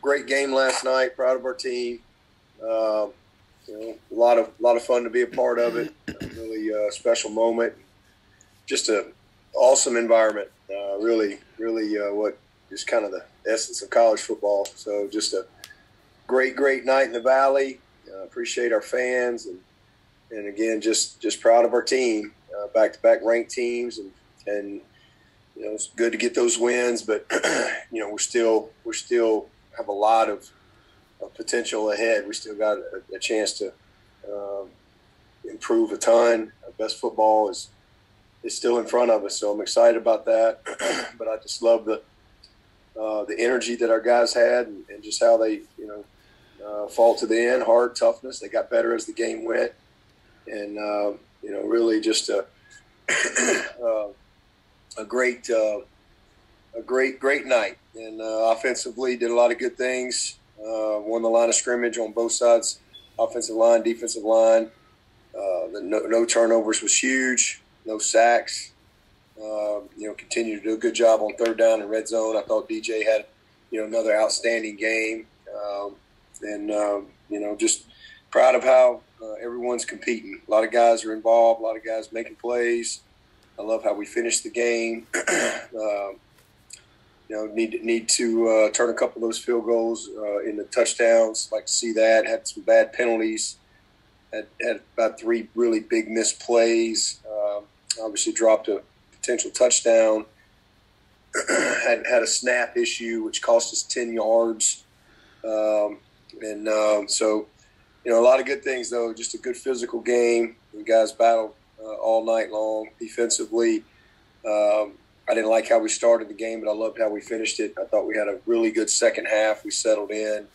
great game last night. Proud of our team. A lot of fun to be a part of it. Really special moment. Just a awesome environment. Really, what is kind of the essence of college football. So just a great night in the Valley. Appreciate our fans and again just proud of our team. Back-to-back ranked teams and it's good to get those wins, but we still have a lot of potential ahead. We still got a chance to improve a ton. Our best football is still in front of us, so I'm excited about that. But I just love the energy that our guys had and just how they fought to the end, hard toughness. They got better as the game went, and really just a great night. And offensively, did a lot of good things. Won the line of scrimmage on both sides, offensive line, defensive line. The no turnovers was huge. No sacks. Continued to do a good job on third down and red zone. I thought DJ had, another outstanding game. Just proud of how everyone's competing. A lot of guys are involved. A lot of guys making plays. I love how we finished the game. Need to turn a couple of those field goals into touchdowns. Like to see that. Had some bad penalties. Had about 3 really big missed plays. Obviously dropped a potential touchdown. had a snap issue which cost us 10 yards. So a lot of good things though. Just a good physical game. The guys battled all night long defensively. I didn't like how we started the game, but I loved how we finished it. I thought we had a really good second half. We settled in.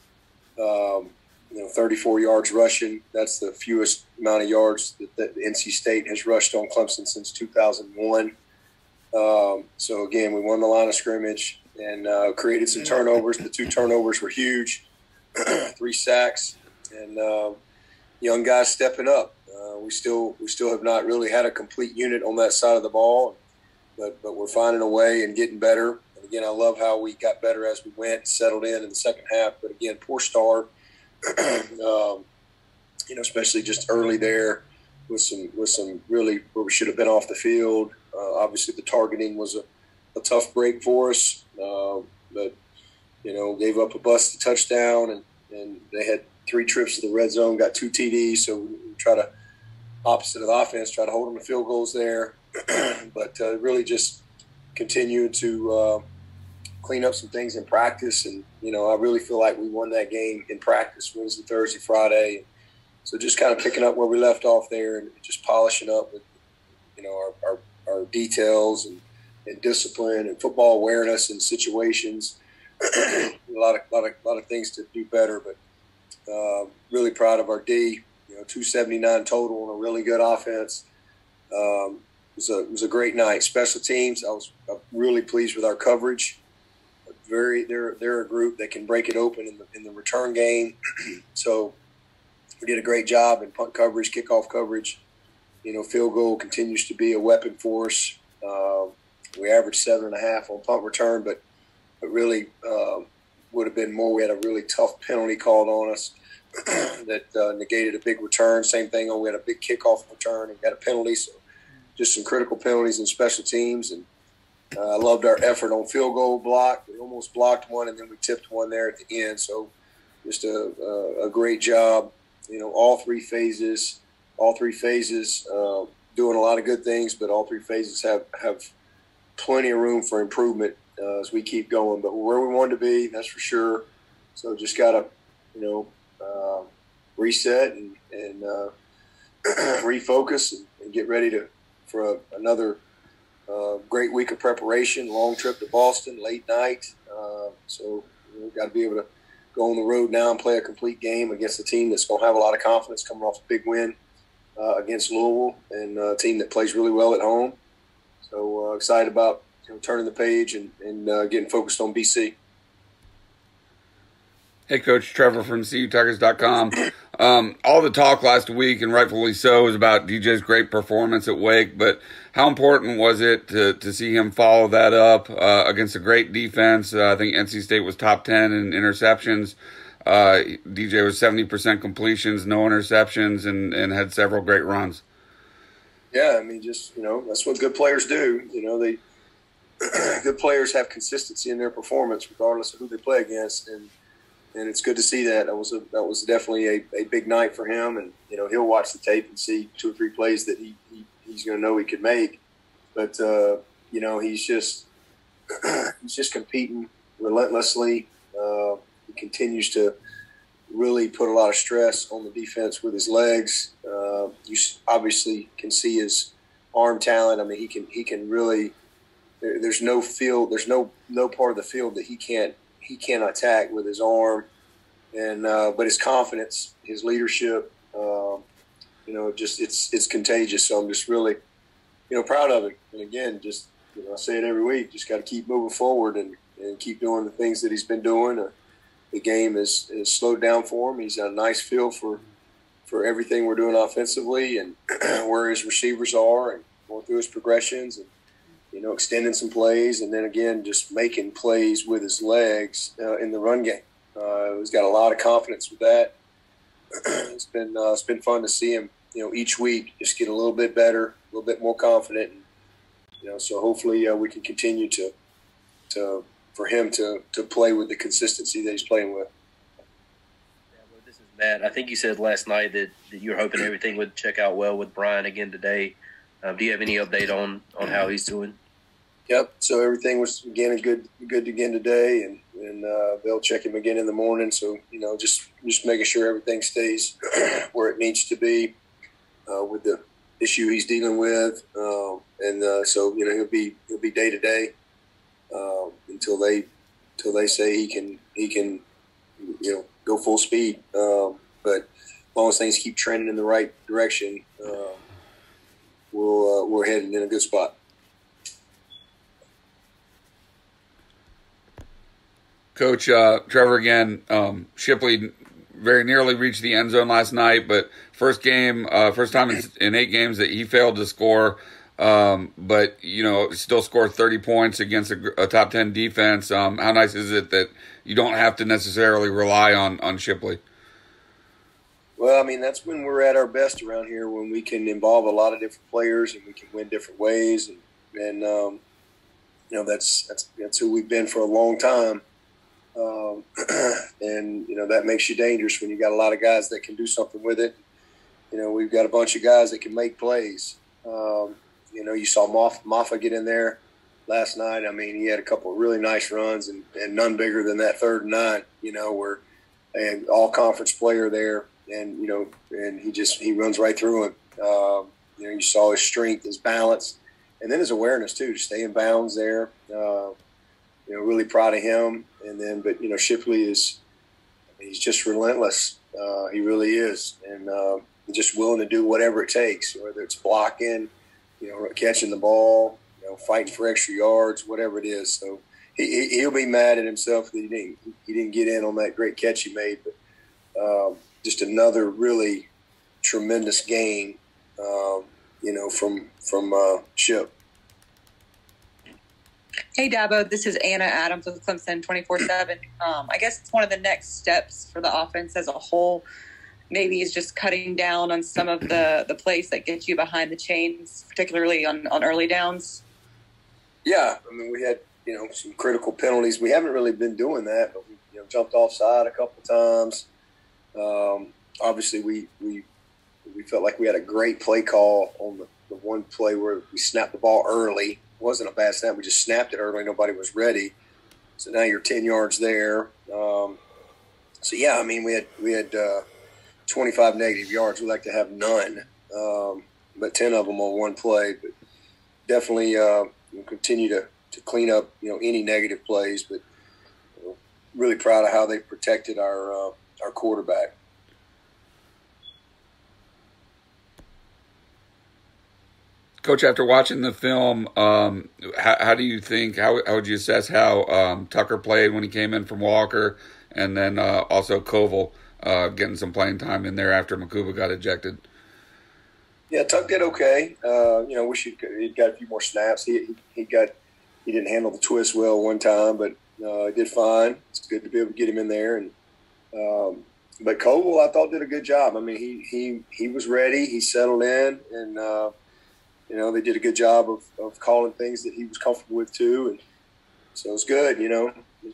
34 yards rushing. That's the fewest amount of yards that NC State has rushed on Clemson since 2001. So, again, we won the line of scrimmage and created some turnovers. The 2 turnovers were huge, 3 sacks, and young guys stepping up. We still have not really had a complete unit on that side of the ball, but we're finding a way and getting better. And, again, I love how we got better as we went and settled in the second half. But, again, poor start. Especially just early there with some really where we should have been off the field. Obviously, the targeting was a tough break for us, but gave up a busted touchdown, and they had 3 trips to the red zone, got 2 TDs. So we try to opposite of the offense, try to hold them to field goals there, but really just continue to clean up some things in practice. And, I really feel like we won that game in practice Wednesday, Thursday, Friday. So just kind of picking up where we left off there and just polishing up with, our details and discipline and football awareness and situations. a lot of things to do better, but really proud of our D. 279 total on a really good offense. It was a great night. Special teams, I'm really pleased with our coverage. They're a group that can break it open in the return game. So we did a great job in punt coverage, kickoff coverage. Field goal continues to be a weapon for us. We averaged 7.5 on punt return, but really would have been more. We had a really tough penalty called on us that negated a big return. Same thing. We had a big kickoff return and got a penalty. So just some critical penalties in special teams. And I loved our effort on field goal block. We almost blocked one, and then we tipped one there at the end. So just a great job. All three phases, doing a lot of good things, but all 3 phases have plenty of room for improvement as we keep going. But we're where we wanted to be, that's for sure. So just got to, reset and refocus and get ready for another great week of preparation, long trip to Boston, late night. So we've got to be able to go on the road now and play a complete game against a team that's going to have a lot of confidence coming off a big win against Louisville and a team that plays really well at home. So excited about turning the page and getting focused on BC. Hey, Coach, Trevor from CUTigers.com. All the talk last week, and rightfully so, was about DJ's great performance at Wake, but how important was it to see him follow that up against a great defense? I think NC State was top 10 in interceptions. DJ was 70% completions, no interceptions, and had several great runs. Yeah, I mean, just, that's what good players do. Good players have consistency in their performance regardless of who they play against, and it's good to see that. That was definitely a big night for him, and he'll watch the tape and see 2 or 3 plays that he's going to know he could make. But he's just competing relentlessly. He continues to really put a lot of stress on the defense with his legs. You obviously can see his arm talent. I mean, he can really. There's no part of the field that he can't attack with his arm, and but his confidence, his leadership, it's contagious. So I'm just really, proud of him. And again, just I say it every week, just got to keep moving forward and keep doing the things that he's been doing. The game is slowed down for him. He's got a nice feel for everything we're doing offensively and where his receivers are and going through his progressions and extending some plays, and then again, just making plays with his legs in the run game. He's got a lot of confidence with that. It's been fun to see him, each week just get a little bit better, a little bit more confident. And, so hopefully we can continue for him to play with the consistency that he's playing with. Yeah, well, this is Matt. I think you said last night that you're hoping everything would check out well with Brian again today. Do you have any update on how he's doing? Yep. So everything was again good again today, and they'll check him again in the morning. So just making sure everything stays where it needs to be with the issue he's dealing with, so he'll be day to day until they say he can go full speed. But as long as things keep trending in the right direction, we're heading in a good spot. Coach, Trevor again. Shipley very nearly reached the end zone last night, but first time in 8 games that he failed to score. But still scored 30 points against a top 10 defense. How nice is it that you don't have to necessarily rely on Shipley? Well, I mean, that's when we're at our best around here, when we can involve a lot of different players and we can win different ways, and that's who we've been for a long time. And that makes you dangerous when you got a lot of guys that can do something with it. We've got a bunch of guys that can make plays. You saw Maffa get in there last night. I mean, he had a couple of really nice runs and none bigger than that 3rd and 9, where an all-conference player there, and and he runs right through him. You saw his strength, his balance, and then his awareness too, to stay in bounds there. Really proud of him. And then, but Shipley he's just relentless. He really is, and just willing to do whatever it takes, whether it's blocking, catching the ball, fighting for extra yards, whatever it is. So he'll be mad at himself that he didn't get in on that great catch he made. But just another really tremendous game, from Ship. Hey, Dabo, this is Anna Adams with Clemson 24/7. I guess it's one of the next steps for the offense as a whole. Maybe is just cutting down on some of the plays that get you behind the chains, particularly on early downs. Yeah, I mean, we had some critical penalties. We haven't really been doing that, but we jumped offside a couple times. Obviously, we felt like we had a great play call on the one play where we snapped the ball early. It wasn't a bad snap. We just snapped it early. Nobody was ready. So now you're 10 yards there. I mean, we had 25 negative yards. We like to have none, but 10 of them on one play. But definitely we'll continue to clean up any negative plays. But really proud of how they protected our quarterback. Coach, after watching the film, how do you think, how would you assess how Tucker played when he came in from Walker, and then also Koval getting some playing time in there after Makuba got ejected? Yeah, Tuck did okay. Wish he'd got a few more snaps. He didn't handle the twist well one time, but he did fine. It's good to be able to get him in there. And but Koval, I thought, did a good job. I mean, he was ready. He settled in, and they did a good job of calling things that he was comfortable with too. And so it's good.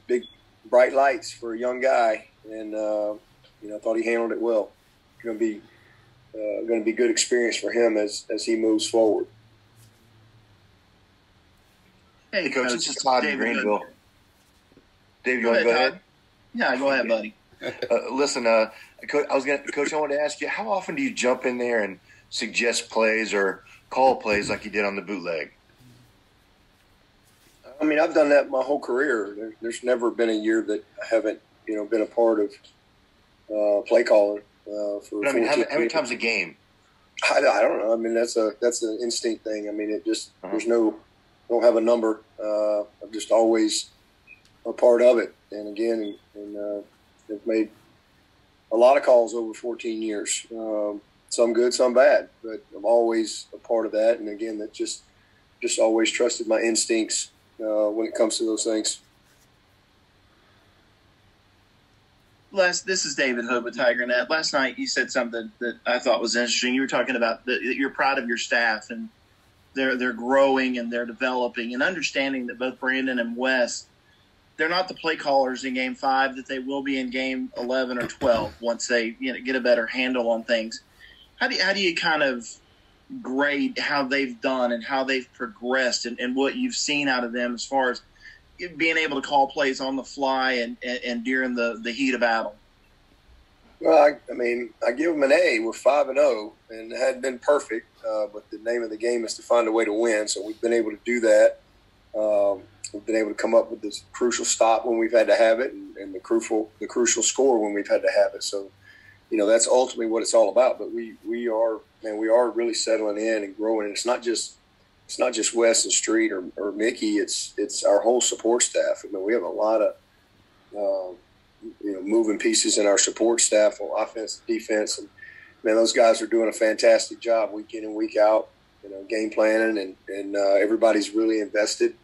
Big bright lights for a young guy, and I thought he handled it well. Going to be good experience for him as he moves forward. Hey, Coach, this is Todd in Greenville. Dave, you want to go ahead? Yeah, go ahead, buddy. Listen, Coach, I wanted to ask you, how often do you jump in there and suggest plays or call plays like you did on the bootleg? I mean, I've done that my whole career. There's never been a year that I haven't, been a part of play calling. How many times a game? I don't know. I mean, that's an instinct thing. I mean, it just don't have a number. I'm just always a part of it. And again, I've made a lot of calls over 14 years. Some good, some bad, but I'm always a part of that. And again, that just always trusted my instincts when it comes to those things. This is David Hood with TigerNet. Last night you said something that I thought was interesting. You were talking about that you're proud of your staff and they're growing and they're developing, and understanding that both Brandon and Wes, they're not the play callers in Game 5 that they will be in Game 11 or 12 once they get a better handle on things. How do you kind of grade how they've done and how they've progressed and what you've seen out of them as far as being able to call plays on the fly and during the heat of battle? Well, I give them an A. We're 5-0, and it hadn't been perfect, but the name of the game is to find a way to win. So we've been able to do that. We've been able to come up with this crucial stop when we've had to have it, and the crucial score when we've had to have it. So, that's ultimately what it's all about. But we are really settling in and growing. And it's not just Wes and Street or Mickey. It's our whole support staff. I mean, we have a lot of moving pieces in our support staff on offense, defense, and those guys are doing a fantastic job week in and week out. Game planning and everybody's really invested.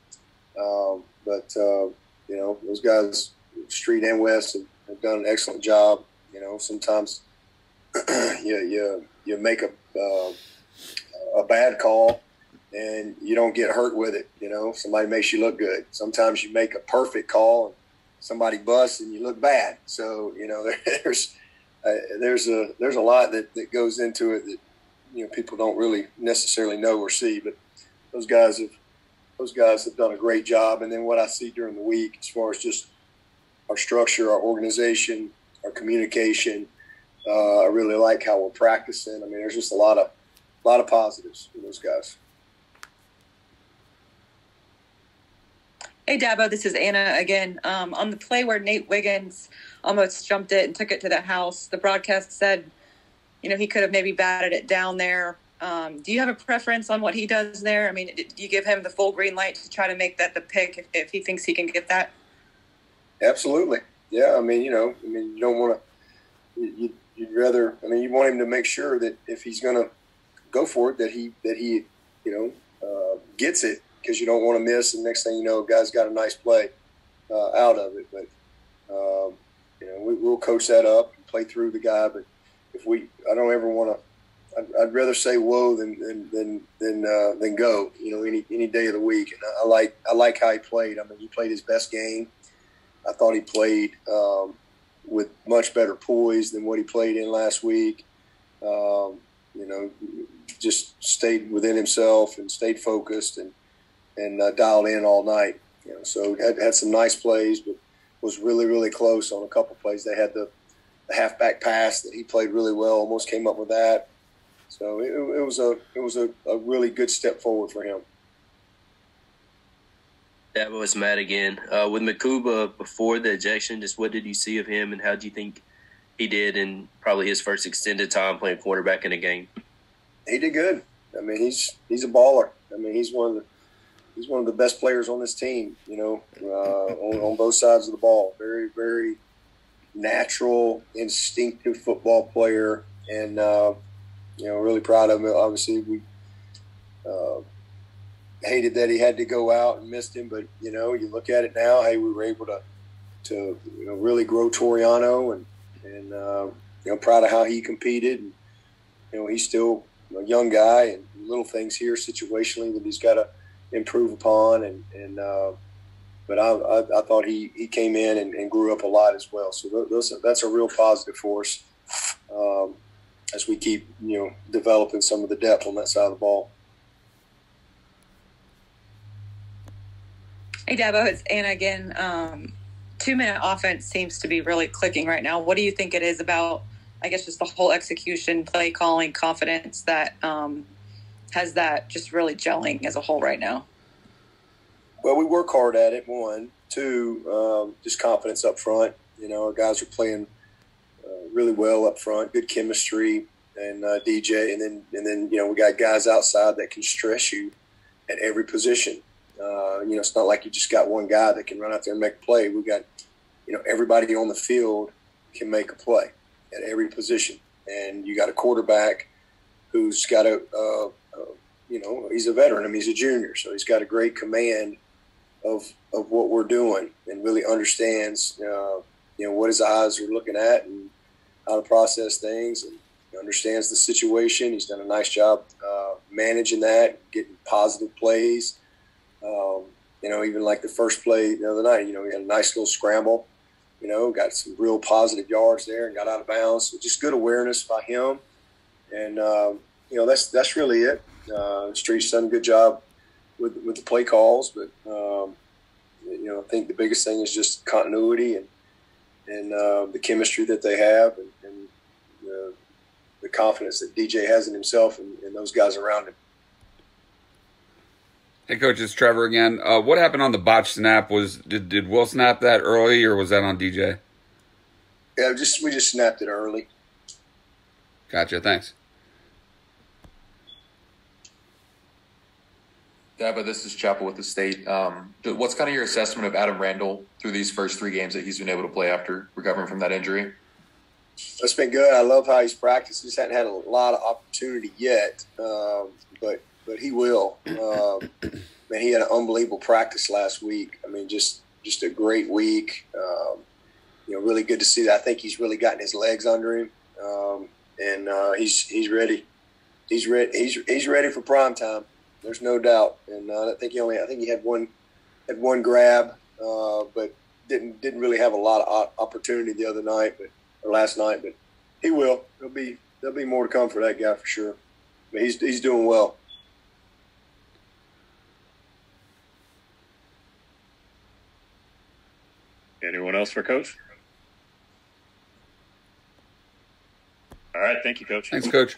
But those guys, Street and Wes, have done an excellent job. Sometimes you make a bad call and you don't get hurt with it. Somebody makes you look good. Sometimes you make a perfect call and somebody busts and you look bad. So there's a lot that goes into it that people don't really necessarily know or see. But those guys have done a great job. And then what I see during the week, as far as just our structure, our organization, our communication, I really like how we're practicing. I mean, there's just a lot of positives for those guys. Hey, Dabo, this is Anna again. On the play where Nate Wiggins almost jumped it and took it to the house, the broadcast said, he could have maybe batted it down there. Do you have a preference on what he does there? I mean, do you give him the full green light to try to make that the pick if he thinks he can get that? Absolutely. Yeah. You don't want to, you'd rather, you want him to make sure that if he's going to go for it, that he gets it, because you don't want to miss. And next thing you know, a guy's got a nice play out of it. But, we'll coach that up and play through the guy. But I don't ever want to, I'd rather say whoa than go, any day of the week. And I like how he played. He played his best game. I thought he played with much better poise than what he played in last week. Just stayed within himself and stayed focused and dialed in all night. So had some nice plays, but was really, really close on a couple plays. They had the halfback pass that he played really well, almost came up with that. So it was a really good step forward for him. That was Matt again. With Makuba before the ejection, just what did you see of him, and how do you think he did in probably his first extended time playing quarterback in a game? He did good. I mean, he's a baller. I mean, he's one of the best players on this team. You know, on both sides of the ball. Very, very natural, instinctive football player, and really proud of him. Obviously, we hated that he had to go out and missed him, but you look at it now. Hey, we were able to really grow Toriano, and proud of how he competed. And, he's still a young guy, and little things here situationally that he's got to improve upon. But I thought he came in and grew up a lot as well. So that's a real positive for us as we keep developing some of the depth on that side of the ball. Hey, Dabo, it's Anna again. 2-minute offense seems to be really clicking right now. What do you think it is about, I guess, just the whole execution, play calling, confidence that has that just really gelling as a whole right now? Well, we work hard at it, one. Two, just confidence up front. Our guys are playing really well up front, good chemistry, and DJ. And then we got guys outside that can stress you at every position. It's not like you just got one guy that can run out there and make a play. We got, everybody on the field can make a play at every position. And you got a quarterback who's got he's a veteran. I mean, he's a junior, so he's got a great command of what we're doing and really understands, what his eyes are looking at and how to process things, and he understands the situation. He's done a nice job managing that, getting positive plays. Even like the first play the other night, he had a nice little scramble, got some real positive yards there and got out of bounds. So just good awareness by him. And, that's really it. Street's done a good job with the play calls, but, I think the biggest thing is just continuity and the chemistry that they have and the confidence that DJ has in himself and those guys around him. Hey, Coach, it's Trevor again. What happened on the botch snap? Did Will snap that early, or was that on DJ? Yeah, we just snapped it early. Gotcha. Thanks. Dabo, this is Chapel with the State. What's kind of your assessment of Adam Randall through these first 3 games that he's been able to play after recovering from that injury? It's been good. I love how he's practiced. He just hadn't had a lot of opportunity yet, but he will. Man, he had an unbelievable practice last week. I mean, just a great week. Really good to see that. I think he's really gotten his legs under him, and he's ready. He's ready for prime time. There's no doubt. And I think he had one grab, but didn't really have a lot of opportunity the other night, or last night. But he will. There'll be more to come for that guy for sure. But he's doing well. Anyone else for Coach? All right. Thank you, Coach. Thanks, Coach.